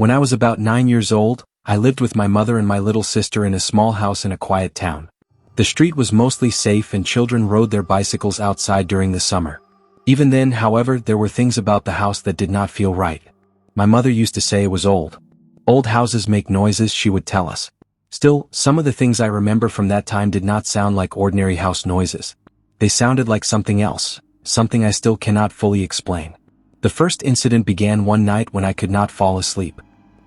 When I was about 9 years old, I lived with my mother and my little sister in a small house in a quiet town. The street was mostly safe and children rode their bicycles outside during the summer. Even then, however, there were things about the house that did not feel right. My mother used to say it was old. Old houses make noises, she would tell us. Still, some of the things I remember from that time did not sound like ordinary house noises. They sounded like something else, something I still cannot fully explain. The first incident began one night when I could not fall asleep.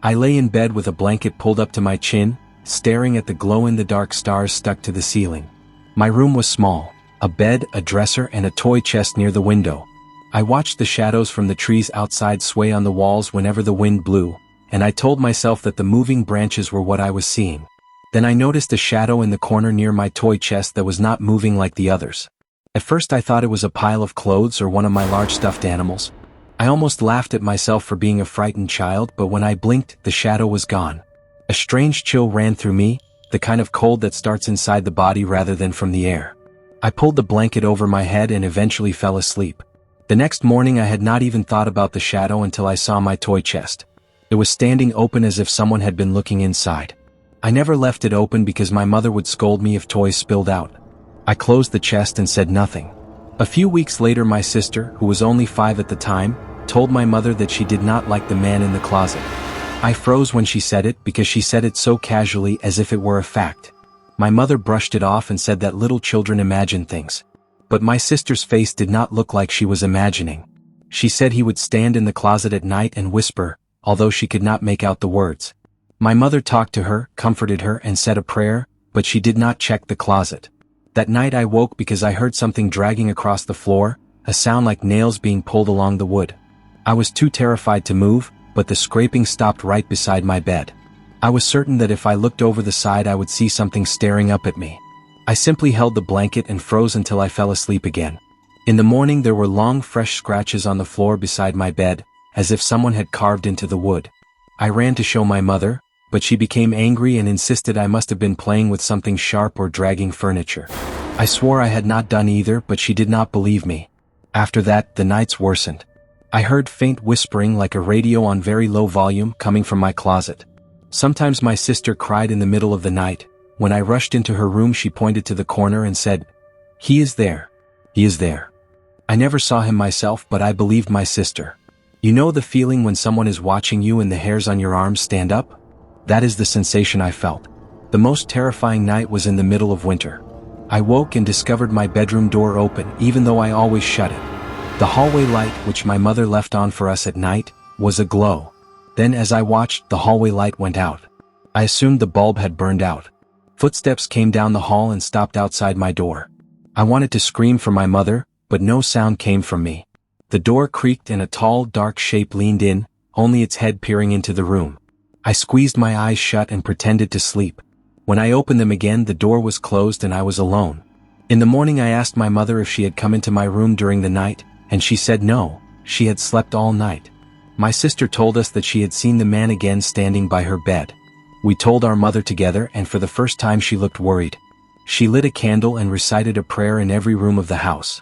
I lay in bed with a blanket pulled up to my chin, staring at the glow-in-the-dark stars stuck to the ceiling. My room was small, a bed, a dresser, and a toy chest near the window. I watched the shadows from the trees outside sway on the walls whenever the wind blew, and I told myself that the moving branches were what I was seeing. Then I noticed a shadow in the corner near my toy chest that was not moving like the others. At first I thought it was a pile of clothes or one of my large stuffed animals. I almost laughed at myself for being a frightened child, but when I blinked, the shadow was gone. A strange chill ran through me, the kind of cold that starts inside the body rather than from the air. I pulled the blanket over my head and eventually fell asleep. The next morning I had not even thought about the shadow until I saw my toy chest. It was standing open as if someone had been looking inside. I never left it open because my mother would scold me if toys spilled out. I closed the chest and said nothing. A few weeks later, my sister, who was only 5 at the time, told my mother that she did not like the man in the closet. I froze when she said it because she said it so casually as if it were a fact. My mother brushed it off and said that little children imagine things. But my sister's face did not look like she was imagining. She said he would stand in the closet at night and whisper, although she could not make out the words. My mother talked to her, comforted her, and said a prayer, but she did not check the closet. That night I woke because I heard something dragging across the floor, a sound like nails being pulled along the wood. I was too terrified to move, but the scraping stopped right beside my bed. I was certain that if I looked over the side I would see something staring up at me. I simply held the blanket and froze until I fell asleep again. In the morning there were long fresh scratches on the floor beside my bed, as if someone had carved into the wood. I ran to show my mother, but she became angry and insisted I must have been playing with something sharp or dragging furniture. I swore I had not done either, but she did not believe me. After that, the nights worsened. I heard faint whispering like a radio on very low volume coming from my closet. Sometimes my sister cried in the middle of the night. When I rushed into her room she pointed to the corner and said, "He is there. He is there." I never saw him myself, but I believed my sister. You know the feeling when someone is watching you and the hairs on your arms stand up? That is the sensation I felt. The most terrifying night was in the middle of winter. I woke and discovered my bedroom door open, even though I always shut it. The hallway light, which my mother left on for us at night, was aglow. Then as I watched, the hallway light went out. I assumed the bulb had burned out. Footsteps came down the hall and stopped outside my door. I wanted to scream for my mother, but no sound came from me. The door creaked and a tall, dark shape leaned in, only its head peering into the room. I squeezed my eyes shut and pretended to sleep. When I opened them again, the door was closed and I was alone. In the morning I asked my mother if she had come into my room during the night, and she said no, she had slept all night. My sister told us that she had seen the man again standing by her bed. We told our mother together, and for the first time she looked worried. She lit a candle and recited a prayer in every room of the house.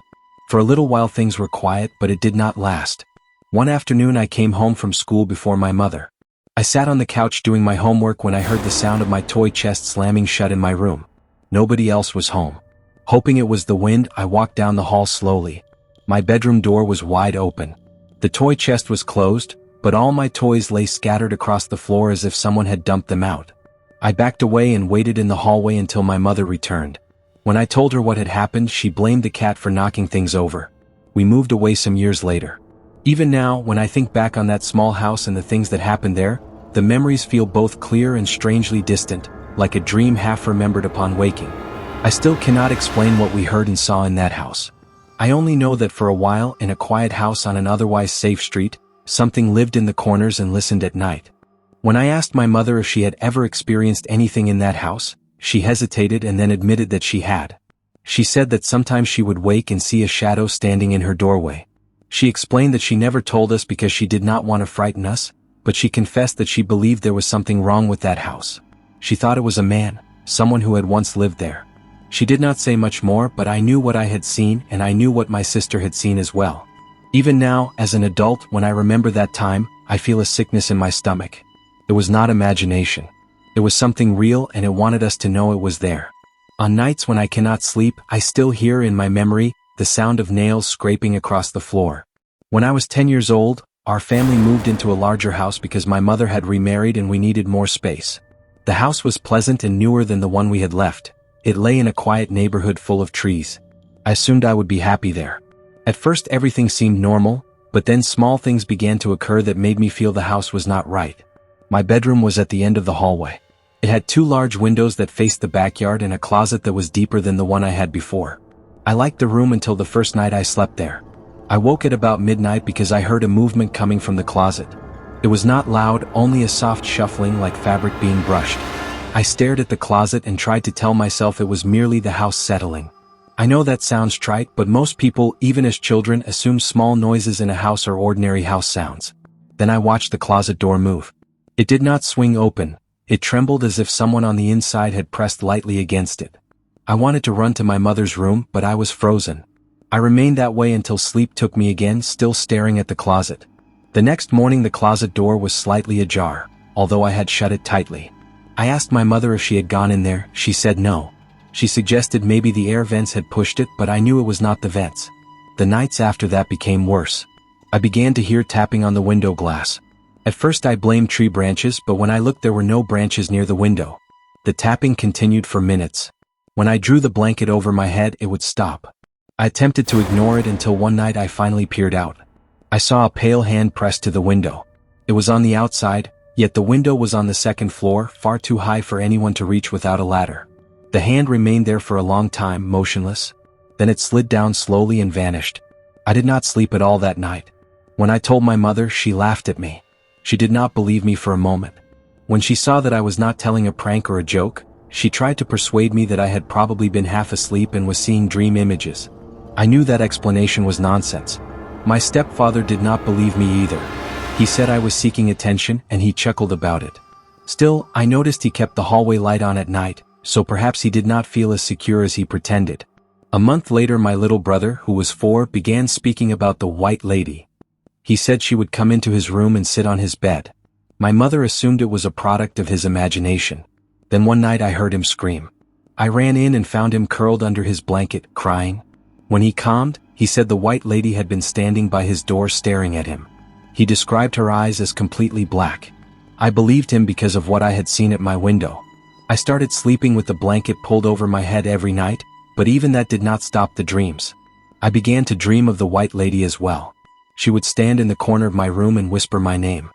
For a little while things were quiet, but it did not last. One afternoon I came home from school before my mother. I sat on the couch doing my homework when I heard the sound of my toy chest slamming shut in my room. Nobody else was home. Hoping it was the wind, I walked down the hall slowly. My bedroom door was wide open. The toy chest was closed, but all my toys lay scattered across the floor as if someone had dumped them out. I backed away and waited in the hallway until my mother returned. When I told her what had happened, she blamed the cat for knocking things over. We moved away some years later. Even now, when I think back on that small house and the things that happened there, the memories feel both clear and strangely distant, like a dream half remembered upon waking. I still cannot explain what we heard and saw in that house. I only know that for a while, in a quiet house on an otherwise safe street, something lived in the corners and listened at night. When I asked my mother if she had ever experienced anything in that house, she hesitated and then admitted that she had. She said that sometimes she would wake and see a shadow standing in her doorway. She explained that she never told us because she did not want to frighten us, but she confessed that she believed there was something wrong with that house. She thought it was a man, someone who had once lived there. She did not say much more, but I knew what I had seen and I knew what my sister had seen as well. Even now, as an adult, when I remember that time, I feel a sickness in my stomach. It was not imagination. It was something real, and it wanted us to know it was there. On nights when I cannot sleep, I still hear in my memory the sound of nails scraping across the floor. When I was 10 years old, our family moved into a larger house because my mother had remarried and we needed more space. The house was pleasant and newer than the one we had left. It lay in a quiet neighborhood full of trees. I assumed I would be happy there. At first everything seemed normal, but then small things began to occur that made me feel the house was not right. My bedroom was at the end of the hallway. It had 2 large windows that faced the backyard and a closet that was deeper than the one I had before. I liked the room until the first night I slept there. I woke at about midnight because I heard a movement coming from the closet. It was not loud, only a soft shuffling like fabric being brushed. I stared at the closet and tried to tell myself it was merely the house settling. I know that sounds trite, but most people, even as children, assume small noises in a house are ordinary house sounds. Then I watched the closet door move. It did not swing open. It trembled as if someone on the inside had pressed lightly against it. I wanted to run to my mother's room, but I was frozen. I remained that way until sleep took me again, still staring at the closet. The next morning the closet door was slightly ajar, although I had shut it tightly. I asked my mother if she had gone in there. She said no. She suggested maybe the air vents had pushed it, but I knew it was not the vents. The nights after that became worse. I began to hear tapping on the window glass. At first I blamed tree branches, but when I looked there were no branches near the window. The tapping continued for minutes. When I drew the blanket over my head, it would stop. I attempted to ignore it until one night I finally peered out. I saw a pale hand pressed to the window. It was on the outside, yet the window was on the 2nd floor, far too high for anyone to reach without a ladder. The hand remained there for a long time, motionless. Then it slid down slowly and vanished. I did not sleep at all that night. When I told my mother, she laughed at me. She did not believe me for a moment. When she saw that I was not telling a prank or a joke, she tried to persuade me that I had probably been half asleep and was seeing dream images. I knew that explanation was nonsense. My stepfather did not believe me either. He said I was seeking attention, and he chuckled about it. Still, I noticed he kept the hallway light on at night, so perhaps he did not feel as secure as he pretended. A month later my little brother, who was 4, began speaking about the White Lady. He said she would come into his room and sit on his bed. My mother assumed it was a product of his imagination. Then one night I heard him scream. I ran in and found him curled under his blanket, crying. When he calmed, he said the White Lady had been standing by his door staring at him. He described her eyes as completely black. I believed him because of what I had seen at my window. I started sleeping with the blanket pulled over my head every night, but even that did not stop the dreams. I began to dream of the White Lady as well. She would stand in the corner of my room and whisper my name.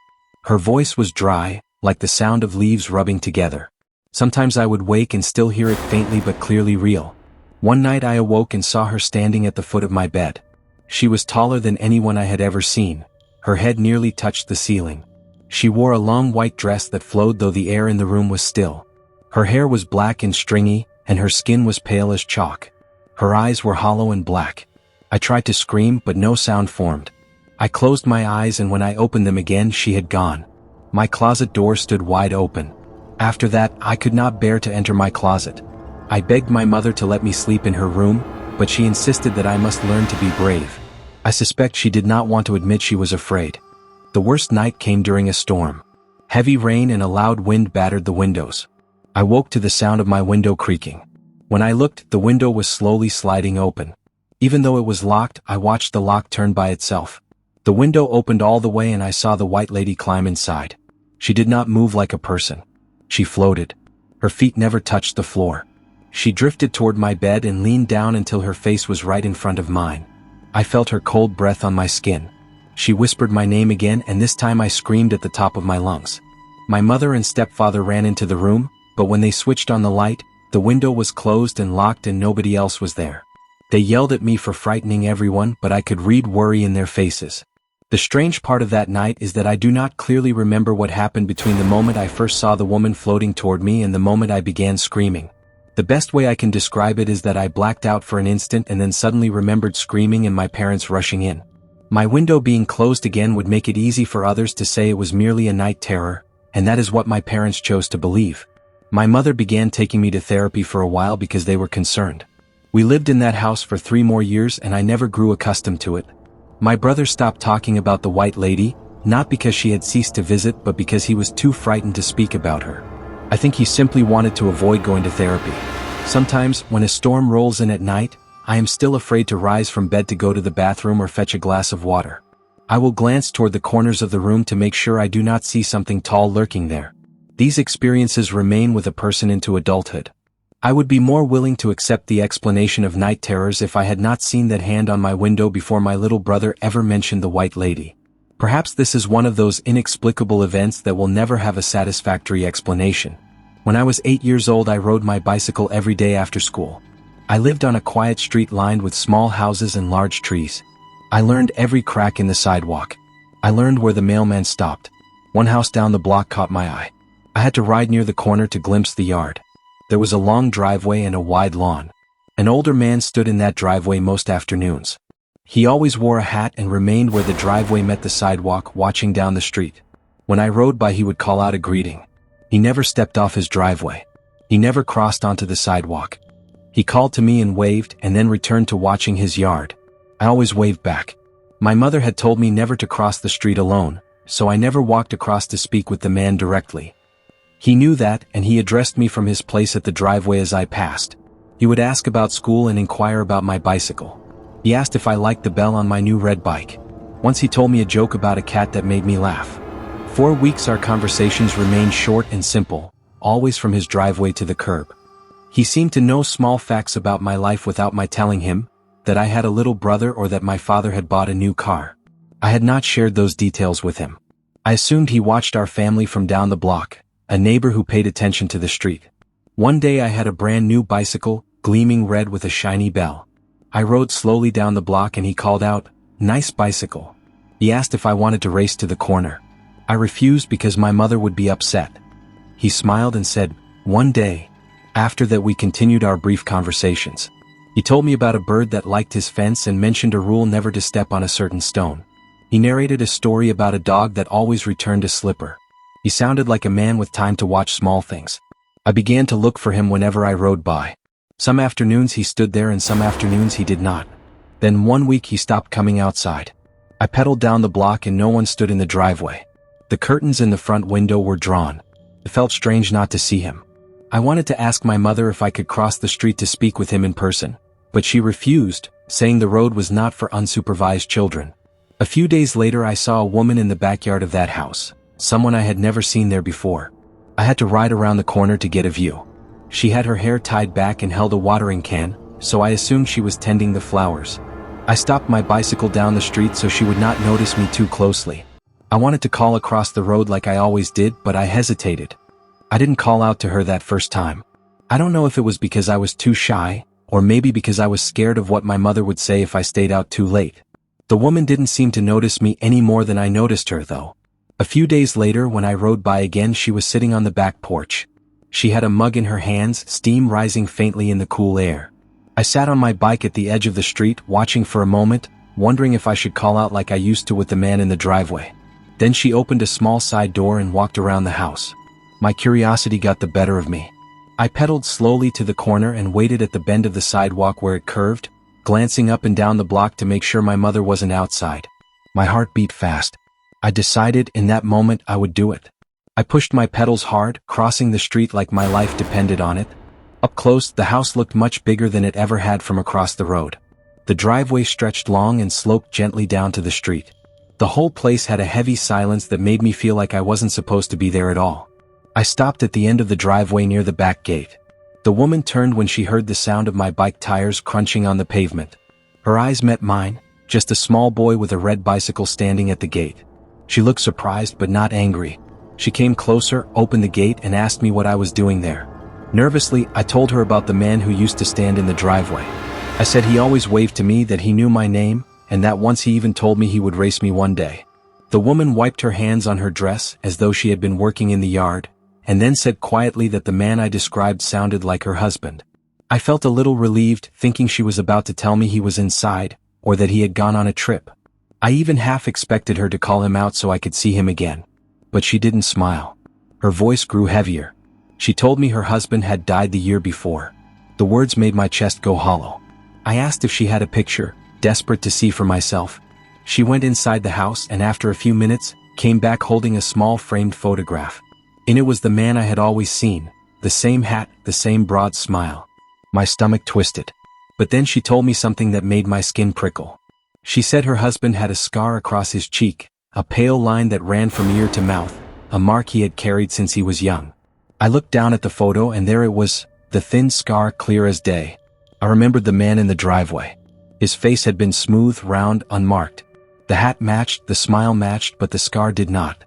Her voice was dry, like the sound of leaves rubbing together. Sometimes I would wake and still hear it faintly but clearly real. One night I awoke and saw her standing at the foot of my bed. She was taller than anyone I had ever seen. Her head nearly touched the ceiling. She wore a long white dress that flowed though the air in the room was still. Her hair was black and stringy, and her skin was pale as chalk. Her eyes were hollow and black. I tried to scream, but no sound formed. I closed my eyes, and when I opened them again, she had gone. My closet door stood wide open. After that, I could not bear to enter my closet. I begged my mother to let me sleep in her room, but she insisted that I must learn to be brave. I suspect she did not want to admit she was afraid. The worst night came during a storm. Heavy rain and a loud wind battered the windows. I woke to the sound of my window creaking. When I looked, the window was slowly sliding open. Even though it was locked, I watched the lock turn by itself. The window opened all the way and I saw the White Lady climb inside. She did not move like a person. She floated. Her feet never touched the floor. She drifted toward my bed and leaned down until her face was right in front of mine. I felt her cold breath on my skin. She whispered my name again, and this time I screamed at the top of my lungs. My mother and stepfather ran into the room, but when they switched on the light, the window was closed and locked and nobody else was there. They yelled at me for frightening everyone, but I could read worry in their faces. The strange part of that night is that I do not clearly remember what happened between the moment I first saw the woman floating toward me and the moment I began screaming. The best way I can describe it is that I blacked out for an instant and then suddenly remembered screaming and my parents rushing in. My window being closed again would make it easy for others to say it was merely a night terror, and that is what my parents chose to believe. My mother began taking me to therapy for a while because they were concerned. We lived in that house for 3 more years and I never grew accustomed to it. My brother stopped talking about the White Lady, Not because she had ceased to visit, but because he was too frightened to speak about her. I think he simply wanted to avoid going to therapy. Sometimes, when a storm rolls in at night, I am still afraid to rise from bed to go to the bathroom or fetch a glass of water. I will glance toward the corners of the room to make sure I do not see something tall lurking there. These experiences remain with a person into adulthood. I would be more willing to accept the explanation of night terrors if I had not seen that hand on my window before my little brother ever mentioned the white lady. Perhaps this is one of those inexplicable events that will never have a satisfactory explanation. When I was 8 years old, I rode my bicycle every day after school. I lived on a quiet street lined with small houses and large trees. I learned every crack in the sidewalk. I learned where the mailman stopped. One house down the block caught my eye. I had to ride near the corner to glimpse the yard. There was a long driveway and a wide lawn. An older man stood in that driveway most afternoons. He always wore a hat and remained where the driveway met the sidewalk, watching down the street. When I rode by, he would call out a greeting. He never stepped off his driveway. He never crossed onto the sidewalk. He called to me and waved, and then returned to watching his yard. I always waved back. My mother had told me never to cross the street alone, so I never walked across to speak with the man directly. He knew that, and he addressed me from his place at the driveway as I passed. He would ask about school and inquire about my bicycle. He asked if I liked the bell on my new red bike. Once he told me a joke about a cat that made me laugh. 4 weeks our conversations remained short and simple, always from his driveway to the curb. He seemed to know small facts about my life without my telling him, that I had a little brother or that my father had bought a new car. I had not shared those details with him. I assumed he watched our family from down the block, a neighbor who paid attention to the street. One day I had a brand new bicycle, gleaming red with a shiny bell. I rode slowly down the block and he called out, "Nice bicycle." He asked if I wanted to race to the corner. I refused because my mother would be upset. He smiled and said, "One day." After that we continued our brief conversations. He told me about a bird that liked his fence and mentioned a rule never to step on a certain stone. He narrated a story about a dog that always returned a slipper. He sounded like a man with time to watch small things. I began to look for him whenever I rode by. Some afternoons he stood there and some afternoons he did not. Then one week he stopped coming outside. I pedaled down the block and no one stood in the driveway. The curtains in the front window were drawn. It felt strange not to see him. I wanted to ask my mother if I could cross the street to speak with him in person, but she refused, saying the road was not for unsupervised children. A few days later I saw a woman in the backyard of that house, someone I had never seen there before. I had to ride around the corner to get a view. She had her hair tied back and held a watering can, so I assumed she was tending the flowers. I stopped my bicycle down the street so she would not notice me too closely. I wanted to call across the road like I always did, but I hesitated. I didn't call out to her that first time. I don't know if it was because I was too shy, or maybe because I was scared of what my mother would say if I stayed out too late. The woman didn't seem to notice me any more than I noticed her, though. A few days later when I rode by again, she was sitting on the back porch. She had a mug in her hands, steam rising faintly in the cool air. I sat on my bike at the edge of the street, watching for a moment, wondering if I should call out like I used to with the man in the driveway. Then she opened a small side door and walked around the house. My curiosity got the better of me. I pedaled slowly to the corner and waited at the bend of the sidewalk where it curved, glancing up and down the block to make sure my mother wasn't outside. My heart beat fast. I decided in that moment I would do it. I pushed my pedals hard, crossing the street like my life depended on it. Up close, the house looked much bigger than it ever had from across the road. The driveway stretched long and sloped gently down to the street. The whole place had a heavy silence that made me feel like I wasn't supposed to be there at all. I stopped at the end of the driveway near the back gate. The woman turned when she heard the sound of my bike tires crunching on the pavement. Her eyes met mine, just a small boy with a red bicycle standing at the gate. She looked surprised but not angry. She came closer, opened the gate, and asked me what I was doing there. Nervously, I told her about the man who used to stand in the driveway. I said he always waved to me, that he knew my name, and that once he even told me he would race me one day. The woman wiped her hands on her dress as though she had been working in the yard, and then said quietly that the man I described sounded like her husband. I felt a little relieved, thinking she was about to tell me he was inside, or that he had gone on a trip. I even half expected her to call him out so I could see him again. But she didn't smile. Her voice grew heavier. She told me her husband had died the year before. The words made my chest go hollow. I asked if she had a picture, desperate to see for myself. She went inside the house and after a few minutes, came back holding a small framed photograph. In it was the man I had always seen, the same hat, the same broad smile. My stomach twisted. But then she told me something that made my skin prickle. She said her husband had a scar across his cheek, a pale line that ran from ear to mouth, a mark he had carried since he was young. I looked down at the photo and there it was, the thin scar clear as day. I remembered the man in the driveway. His face had been smooth, round, unmarked. The hat matched, the smile matched, but the scar did not.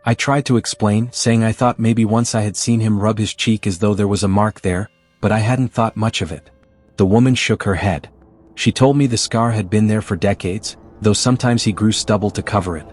I tried to explain, saying I thought maybe once I had seen him rub his cheek as though there was a mark there, but I hadn't thought much of it. The woman shook her head. She told me the scar had been there for decades, though sometimes he grew stubble to cover it.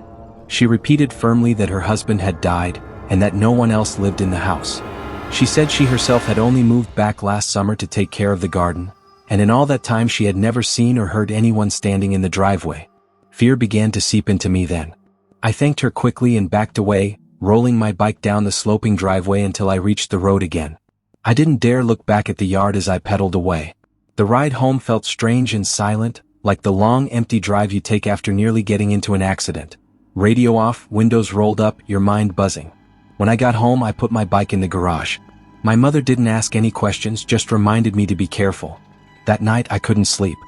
She repeated firmly that her husband had died, and that no one else lived in the house. She said she herself had only moved back last summer to take care of the garden, and in all that time she had never seen or heard anyone standing in the driveway. Fear began to seep into me then. I thanked her quickly and backed away, rolling my bike down the sloping driveway until I reached the road again. I didn't dare look back at the yard as I pedaled away. The ride home felt strange and silent, like the long empty drive you take after nearly getting into an accident. Radio off, windows rolled up, your mind buzzing. When I got home I put my bike in the garage. My mother didn't ask any questions, just reminded me to be careful. That night I couldn't sleep.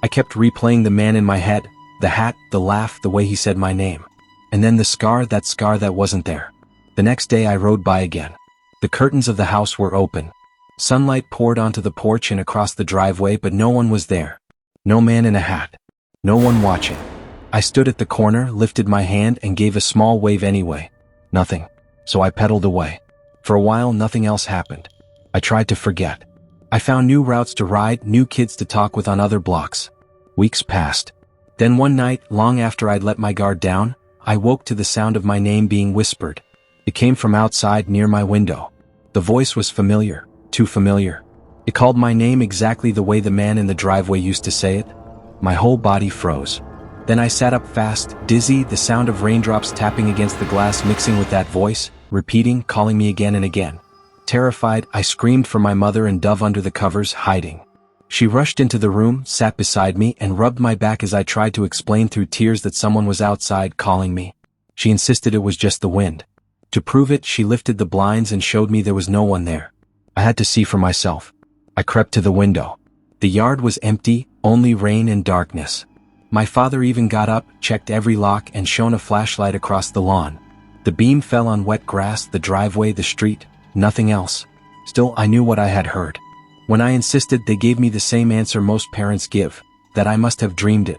I kept replaying the man in my head, the hat, the laugh, the way he said my name. And then the scar that wasn't there. The next day I rode by again. The curtains of the house were open. Sunlight poured onto the porch and across the driveway, but no one was there. No man in a hat. No one watching. I stood at the corner, lifted my hand and gave a small wave anyway. Nothing. So I pedaled away. For a while nothing else happened. I tried to forget. I found new routes to ride, new kids to talk with on other blocks. Weeks passed. Then one night, long after I'd let my guard down, I woke to the sound of my name being whispered. It came from outside near my window. The voice was familiar, too familiar. It called my name exactly the way the man in the driveway used to say it. My whole body froze. Then I sat up fast, dizzy, the sound of raindrops tapping against the glass mixing with that voice, repeating, calling me again and again. Terrified, I screamed for my mother and dove under the covers, hiding. She rushed into the room, sat beside me, and rubbed my back as I tried to explain through tears that someone was outside calling me. She insisted it was just the wind. To prove it, she lifted the blinds and showed me there was no one there. I had to see for myself. I crept to the window. The yard was empty, only rain and darkness. My father even got up, checked every lock, and shone a flashlight across the lawn. The beam fell on wet grass, the driveway, the street, nothing else. Still, I knew what I had heard. When I insisted, they gave me the same answer most parents give, that I must have dreamed it.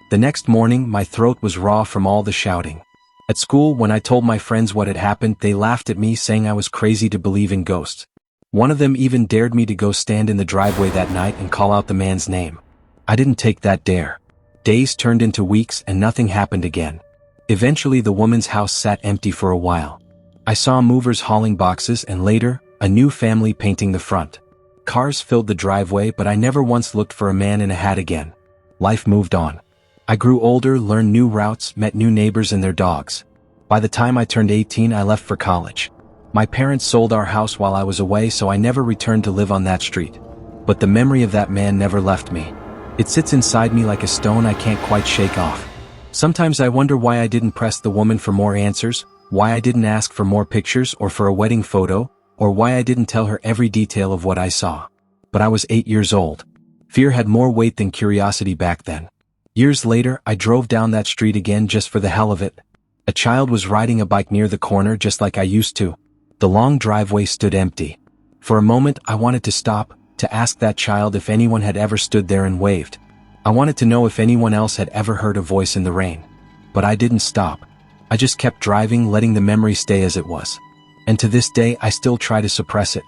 The next morning, my throat was raw from all the shouting. At school, when I told my friends what had happened, they laughed at me, saying I was crazy to believe in ghosts. One of them even dared me to go stand in the driveway that night and call out the man's name. I didn't take that dare. Days turned into weeks and nothing happened again. Eventually, the woman's house sat empty for a while. I saw movers hauling boxes and later, a new family painting the front. Cars filled the driveway, but I never once looked for a man in a hat again. Life moved on. I grew older, learned new routes, met new neighbors and their dogs. By the time I turned 18, I left for college. My parents sold our house while I was away, so I never returned to live on that street. But the memory of that man never left me. It sits inside me like a stone I can't quite shake off. Sometimes I wonder why I didn't press the woman for more answers, why I didn't ask for more pictures or for a wedding photo, or why I didn't tell her every detail of what I saw. But I was 8 years old. Fear had more weight than curiosity back then. Years later, I drove down that street again just for the hell of it. A child was riding a bike near the corner just like I used to. The long driveway stood empty. For a moment, I wanted to stop, to ask that child if anyone had ever stood there and waved. I wanted to know if anyone else had ever heard a voice in the rain. But I didn't stop. I just kept driving, letting the memory stay as it was. And to this day, I still try to suppress it.